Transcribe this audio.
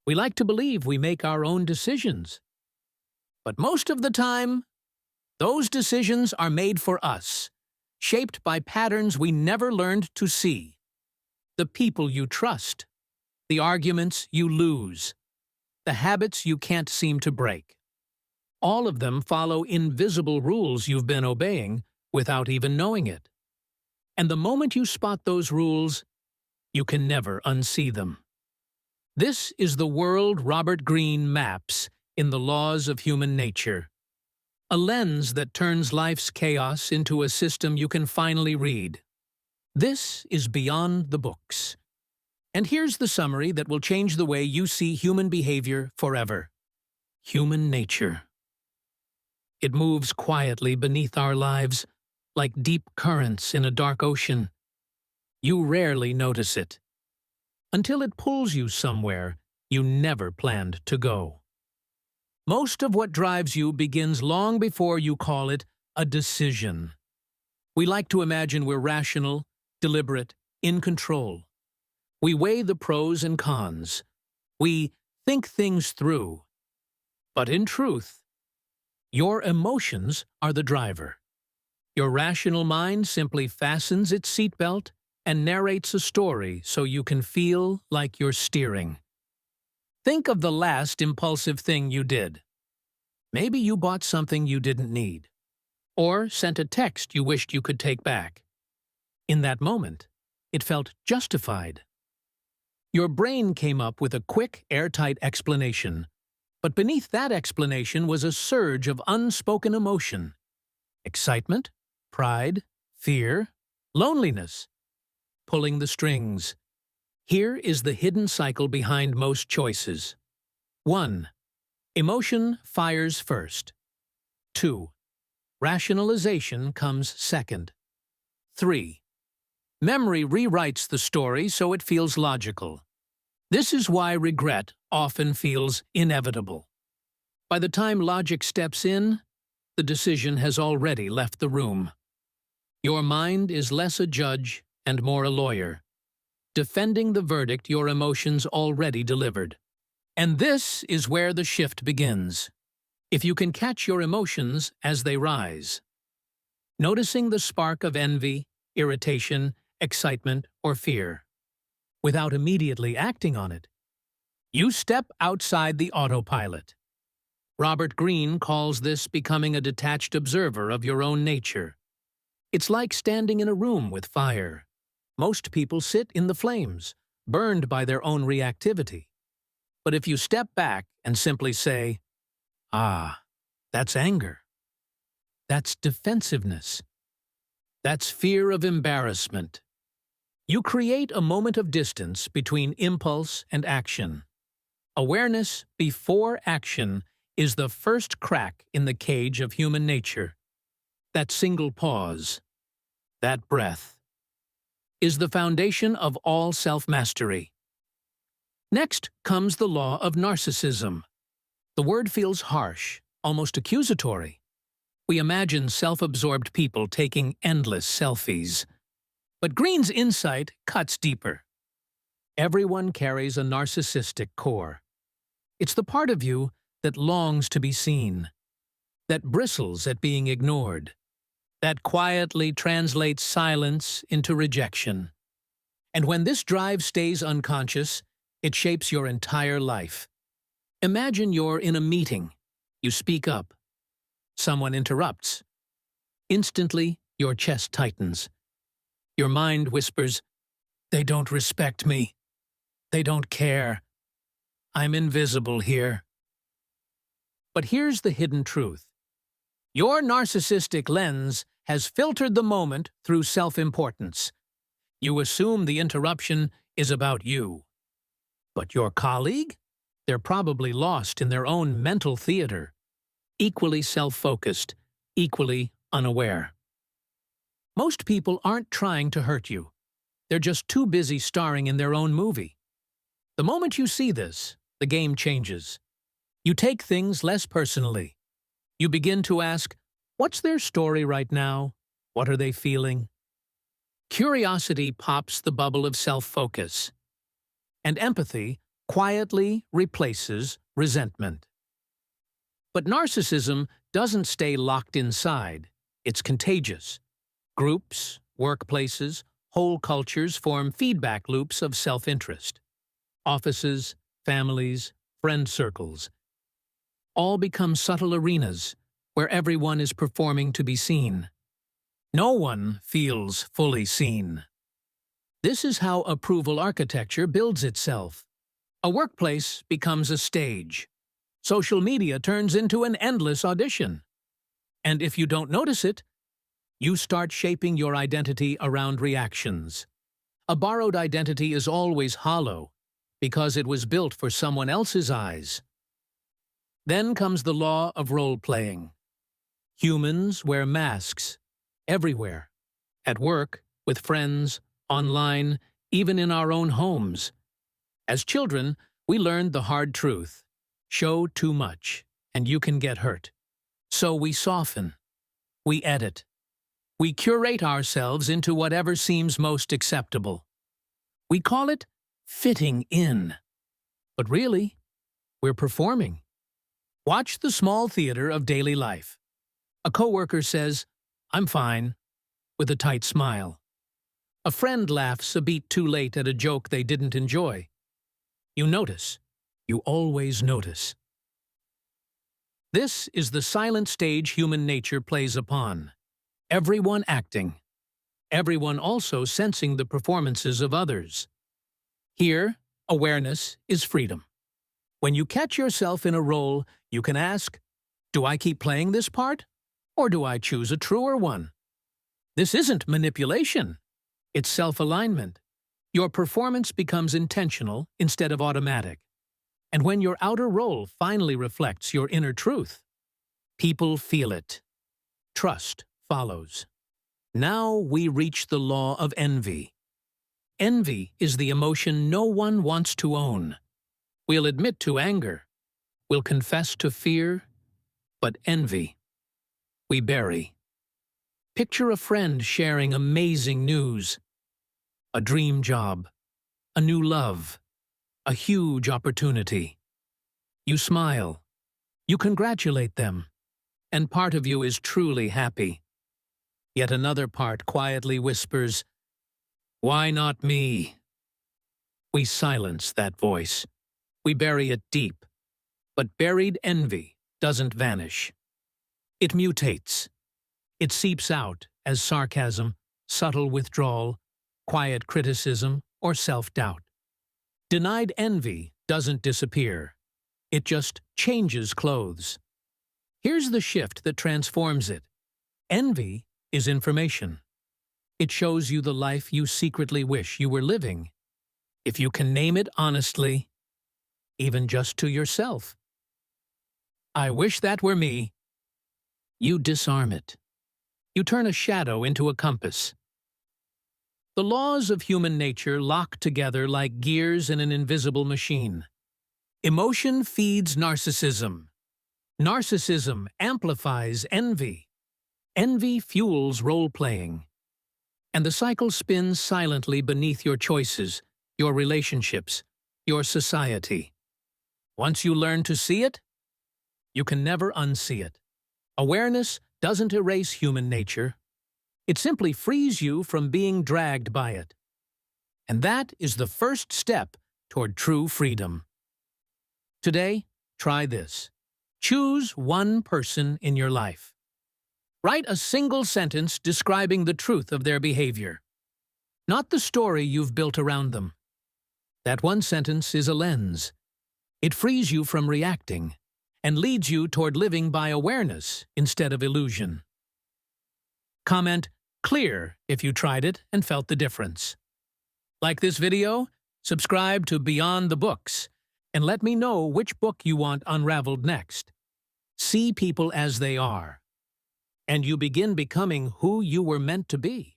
We like to believe we make our own decisions. But most of the time, those decisions are made for us, shaped by patterns we never learned to see. The people you trust, the arguments you lose, the habits you can't seem to break. All of them follow invisible rules you've been obeying without even knowing it. And the moment you spot those rules, you can never unsee them. This is the world Robert Greene maps in the laws of human nature. A lens that turns life's chaos into a system you can finally read. This is beyond the books. And here's the summary that will change the way you see human behavior forever. Human nature. It moves quietly beneath our lives, like deep currents in a dark ocean. You rarely notice it, until it pulls you somewhere you never planned to go. Most of what drives you begins long before you call it a decision. We like to imagine we're rational, deliberate, in control. We weigh the pros and cons. We think things through. But in truth, your emotions are the driver. Your rational mind simply fastens its seatbelt and narrates a story so you can feel like you're steering. Think of the last impulsive thing you did. Maybe you bought something you didn't need, or sent a text you wished you could take back. In that moment, it felt justified. Your brain came up with a quick, airtight explanation, but beneath that explanation was a surge of unspoken emotion. Excitement, pride, fear, loneliness. Pulling the strings. Here is the hidden cycle behind most choices. 1. Emotion fires first. 2. Rationalization comes second. 3. Memory rewrites the story so it feels logical. This is why regret often feels inevitable. By the time logic steps in, the decision has already left the room. Your mind is less a judge and more a lawyer, defending the verdict your emotions already delivered. And this is where the shift begins. If you can catch your emotions as they rise, noticing the spark of envy, irritation, excitement, or fear, without immediately acting on it, you step outside the autopilot. Robert Greene calls this becoming a detached observer of your own nature. It's like standing in a room with fire. Most people sit in the flames, burned by their own reactivity. But if you step back and simply say, "Ah, that's anger. That's defensiveness. That's fear of embarrassment," you create a moment of distance between impulse and action. Awareness before action is the first crack in the cage of human nature. That single pause, that breath, is the foundation of all self-mastery. Next comes the law of narcissism. The word feels harsh, almost accusatory. We imagine self-absorbed people taking endless selfies. But Greene's insight cuts deeper. Everyone carries a narcissistic core. It's the part of you that longs to be seen, that bristles at being ignored, that quietly translates silence into rejection. And when this drive stays unconscious, it shapes your entire life. Imagine you're in a meeting. You speak up. Someone interrupts. Instantly, your chest tightens. Your mind whispers, "They don't respect me. They don't care. I'm invisible here." But here's the hidden truth. Your narcissistic lens has filtered the moment through self-importance. You assume the interruption is about you. But your colleague? They're probably lost in their own mental theater, equally self-focused, equally unaware. Most people aren't trying to hurt you. They're just too busy starring in their own movie. The moment you see this, the game changes. You take things less personally. You begin to ask, what's their story right now? What are they feeling? Curiosity pops the bubble of self-focus. And empathy quietly replaces resentment. But narcissism doesn't stay locked inside. It's contagious. Groups, workplaces, whole cultures form feedback loops of self-interest. Offices, families, friend circles, all become subtle arenas where everyone is performing to be seen. No one feels fully seen. This is how approval architecture builds itself. A workplace becomes a stage. Social media turns into an endless audition. And if you don't notice it, you start shaping your identity around reactions. A borrowed identity is always hollow because it was built for someone else's eyes. Then comes the law of role-playing. Humans wear masks everywhere. At work, with friends, online, even in our own homes. As children, we learned the hard truth. Show too much, and you can get hurt. So we soften. We edit. We curate ourselves into whatever seems most acceptable. We call it fitting in. But really, we're performing. Watch the small theater of daily life. A coworker says, "I'm fine," with a tight smile. A friend laughs a beat too late at a joke they didn't enjoy. You notice. You always notice. This is the silent stage human nature plays upon. Everyone acting. Everyone also sensing the performances of others. Here, awareness is freedom. When you catch yourself in a role, you can ask, do I keep playing this part? Or do I choose a truer one? This isn't manipulation. It's self-alignment. Your performance becomes intentional instead of automatic. And when your outer role finally reflects your inner truth, people feel it. Trust follows. Now we reach the law of envy. Envy is the emotion no one wants to own. We'll admit to anger. We'll confess to fear. But envy, we bury. Picture a friend sharing amazing news. A dream job. A new love. A huge opportunity. You smile. You congratulate them. And part of you is truly happy. Yet another part quietly whispers, "Why not me?" We silence that voice. We bury it deep. But buried envy doesn't vanish. It mutates. It seeps out as sarcasm, subtle withdrawal, quiet criticism, or self-doubt. Denied envy doesn't disappear. It just changes clothes. Here's the shift that transforms it. Envy is information. It shows you the life you secretly wish you were living. If you can name it honestly, even just to yourself. I wish that were me. You disarm it. You turn a shadow into a compass. The laws of human nature lock together like gears in an invisible machine. Emotion feeds narcissism. Narcissism amplifies envy. Envy fuels role-playing. And the cycle spins silently beneath your choices, your relationships, your society. Once you learn to see it, you can never unsee it. Awareness doesn't erase human nature. It simply frees you from being dragged by it. And that is the first step toward true freedom. Today, try this. Choose one person in your life. Write a single sentence describing the truth of their behavior, not the story you've built around them. That one sentence is a lens. It frees you from reacting and leads you toward living by awareness instead of illusion. Comment "clear" if you tried it and felt the difference. Like this video? Subscribe to Beyond the Books and let me know which book you want unraveled next. See people as they are, and you begin becoming who you were meant to be.